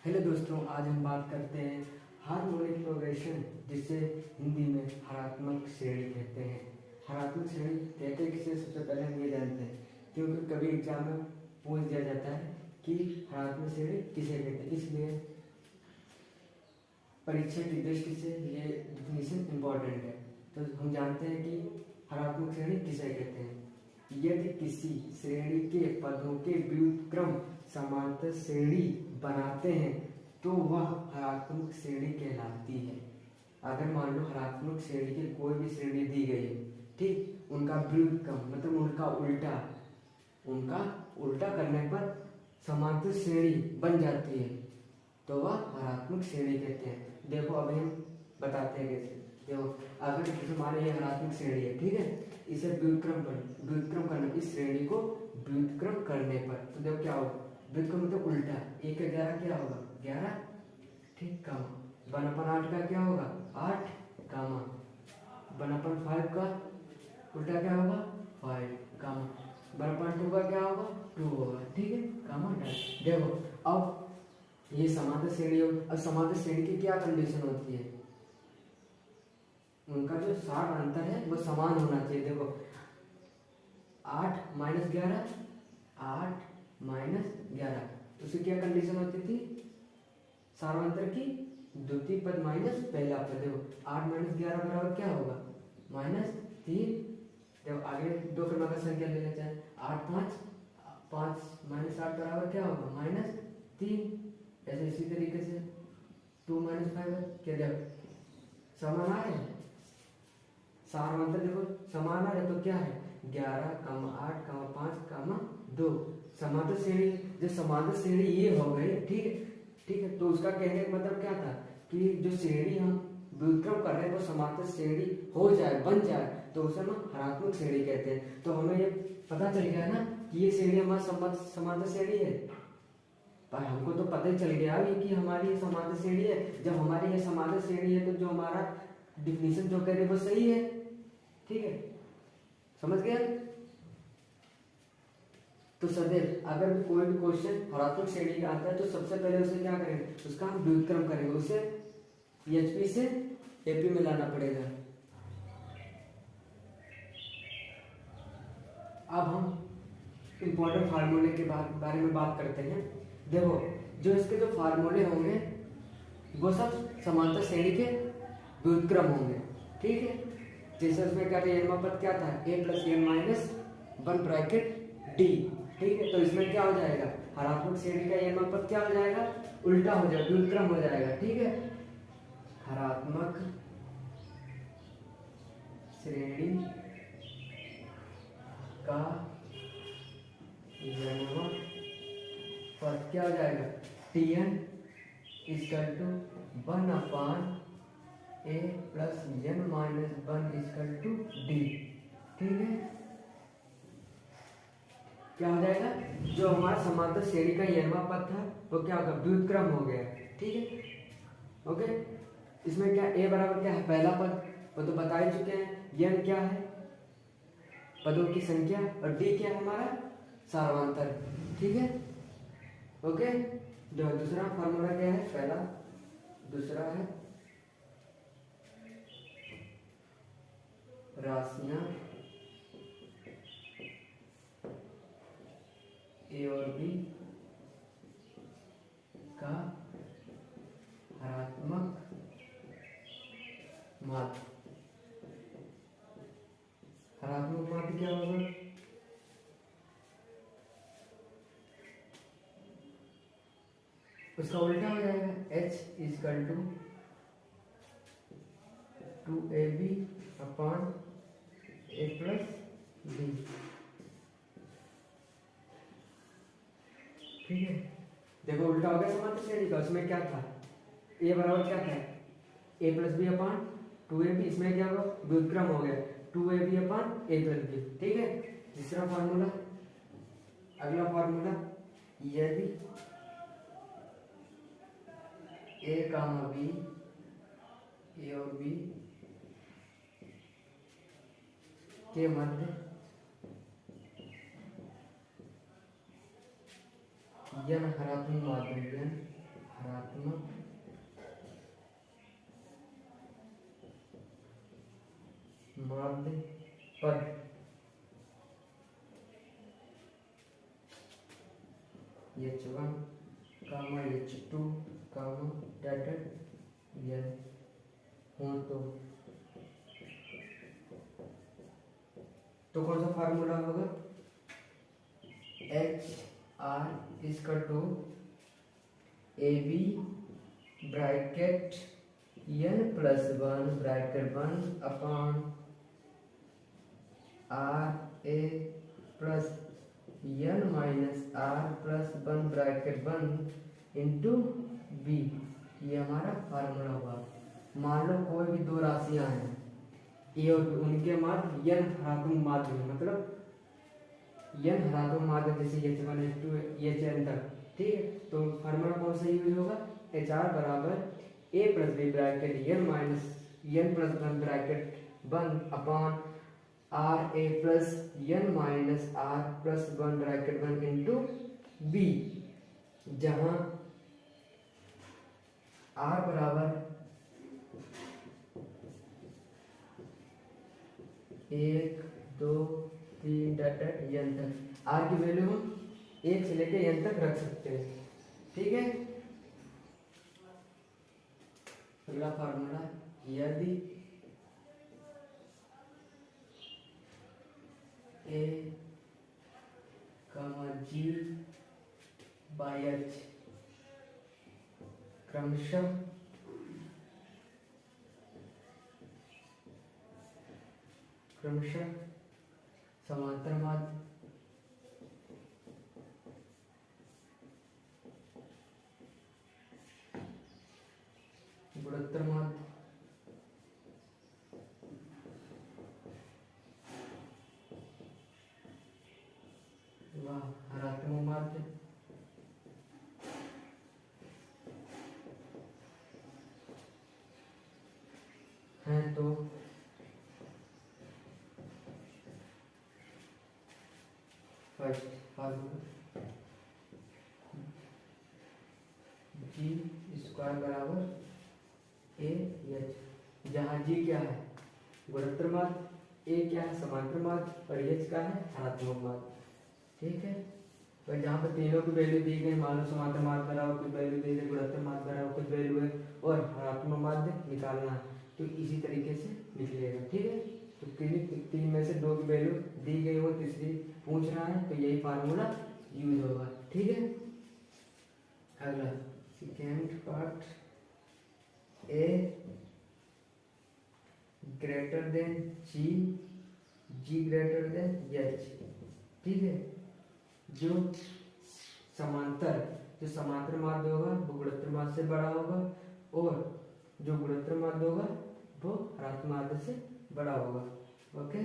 Hello दोस्तों, आज हम बात करते हैं हार्मोनिक प्रोग्रेशन, जिसे हिंदी में हरात्मक श्रेणी कहते हैं। हरात्मक श्रेणी कहते किसे, सबसे पहले हम ये जानते हैं क्योंकि कभी एग्जाम में पूछ दिया जाता है कि हरात्मक श्रेणी किसे कहते हैं, इसलिए परीक्षा की दृष्टि से ये डिफिनीशन इम्पोर्टेंट है। तो हम जानते हैं कि हरात्मक श्रेणी किसे कहते हैं। यदि किसी श्रेणी के पदों के व्युत्क्रम समांतर श्रेणी बनाते हैं तो वह हरात्मक श्रेणी कहलाती है। अगर मान लो हरात्मक श्रेणी की कोई भी श्रेणी दी गई है, ठीक, उनका व्युत्क्रम मतलब उनका उल्टा करने पर समांतर श्रेणी बन जाती है तो वह हरात्मक श्रेणी कहते हैं। देखो अभी हम बताते हैं कैसे। देखो, अगर जैसे मान लो ये हरात्मक श्रेणी है, ठीक है, इसे व्युत्क्रम करना, इस श्रेणी को व्युत्क्रम करने पर तो देखो क्या होगा, व्युत्क्रम मतलब उल्टा। 1 का 11 क्या होगा, 11, ठीक, कामा 1/8 का क्या होगा, 8, कामा 1/5 का उल्टा क्या होगा, 5, कामा 1/2 का क्या होगा, 2 होगा, ठीक है, कामा डन। देखो अब ये समांतर श्रेणी हो। अब समांतर श्रेणी की क्या कंडीशन होती है, उनका जो सार अंतर है वो समान होना चाहिए। देखो 8 - 11, 8 - 11, उसकी क्या कंडीशन होती थी, सारांतर की द्वितीय पद माइनस पहला पद। देखो 8 - 11 बराबर क्या होगा, -3। देखो आगे दो क्रमांक संख्या लेना चाहे, 8 5 5 - 8 बराबर क्या होगा, -3। ऐसे इसी तरीके से 2 - 5 क्या, देखो समान आ रहे हैं, सारांतर देखो समान आ रहे तो क्या है, 11, 8, 5, 2 समांतर श्रेणी। जो समांतर श्रेणी ये हो गई, ठीक है, ठीक है। तो उसका कहने का मतलब क्या था कि जो श्रेणी हम व्युत्क्रम कर रहे हैं वो समांतर श्रेणी हो जाए, बन जाए, तो उसे हम हरात्मक श्रेणी कहते हैं। तो हमें ये पता चल गया ना कि ये श्रेणी हमारी समांतर श्रेणी है। पर हमको तो पता ही चल गया अभी कि हमारी ये समांतर श्रेणी है। जब हमारी ये समांतर श्रेणी है तो जो हमारा डिफिनीशन जो कह रहे वो सही है, ठीक है, समझ गया। तो सदैव अगर कोई भी क्वेश्चन हरात्मक श्रेणी का आता है तो सबसे पहले उसे क्या करेंगे, उसका हम व्युत्क्रम करेंगे, उसे PHP से AP में लाना पड़ेगा। अब हम इंपॉर्टेंट फार्मूले के बारे में बात करते हैं। देखो जो इसके जो फार्मूले होंगे वो सब समांतर श्रेणी के व्युत्क्रम होंगे, ठीक है। जैसे उसमें क्या था, पद क्या था, a + n - 1 ब्रैकेट d, ठीक है। तो इसमें क्या हो जाएगा, हरात्मक श्रेणी का पद क्या हो जाएगा, उल्टा हो जाएगा, व्युत्क्रम हो जाएगा, ठीक है। हरात्मक श्रेणी का पद क्या हो जाएगा, Tn = 1/a + n - 1 = d, ठीक है। क्या हो जाएगा, जो हमारा समांतर श्रेणी का यह पद था वो क्या होगा, व्युत्क्रम हो गया, ठीक है, ओके। इसमें क्या a बराबर क्या है, पहला पद, वो तो बता ही चुके हैं। n क्या है, पदों की संख्या, और d क्या है, हमारा सारांतर, ठीक है, ओके। जो दूसरा फार्मूला क्या है, पहला, दूसरा है राशियां a और b का हरात्मक माध्य। हरात्मक माध्य क्या होगा, उसका उल्टा हो जाएगा, h = 2ab/a + b, ठीक है। देखो उल्टा हो गया समांतर श्रेणी का, उसमें क्या था, a बराबर क्या था, a + b/2ab, इसमें क्या होगा, व्युत्क्रम हो गया, 2ab/a + b, ठीक है। तीसरा फार्मूला, अगला फार्मूला, यदि a, b, a और b के मध्य n हरात्मक माध्यम, हरात्मक माध्य पद H1 कामा H2 कामा डैटेड N हो तो कौन सा फार्मूला होगा? एच आर इसका two A B bracket N plus one bracket one upon R A plus N minus R plus one bracket one into B. ये हमारा फार्मूला हुआ। मान लो कोई भी दो राशियां हैं ए और बी, उनके माध्य एन हरात्मक माध्य है, मतलब एन हरात्मक माध्य जैसे H1 H2 Hn तक, ठीक है। तो फार्मूला कौन सा यूज होगा? एच आर बराबर A plus B bracket N minus N plus one bracket one upon R A plus N minus R plus one bracket one into B, जहां R बराबर एक दो तीन डैटेड एन तक। आर की वैल्यू हम एक से लेकर एन तक रख सकते हैं, ठीक है। अगला फार्मूला, यदि ए कमा जी बाई एच क्रमशः समांतर माध्य गुणोत्तर माध्य व हरात्मक माध्य है तो फर्स्ट फार्मूला जी स्क्वायर बराबर ए एच, जहाँ जी क्या है? गुणोत्तर माध्य, ए क्या है? समांतर माध्य, और एच का है? हरात्मक माध्य, ठीक है। और जहाँ पर तीनों की वैल्यू दी गई, मान लो समांतर माध्य बराबर कुछ वैल्यू दी गई, गुणोत्तर माध्य बराबर कुछ वैल्यू है, और हरात्मक माध्य निकालना है, तो इसी तरीके से लिख लेगा, ठीक है। तो तीन में से दो की वैल्यू दी गई हो, तीसरी पूछ रहा है, तो यही फार्मूला यूज होगा, ठीक है। अगला सेकेंड पार्ट, ए ग्रेटर देन जी, जी ग्रेटर देन एच, ठीक है। जो समांतर माध्य होगा वो गुणोत्तर माध्य से बड़ा होगा, और जो गुणोत्तर माध्य होगा वो हरात्मक माध्य से बड़ा होगा, ओके।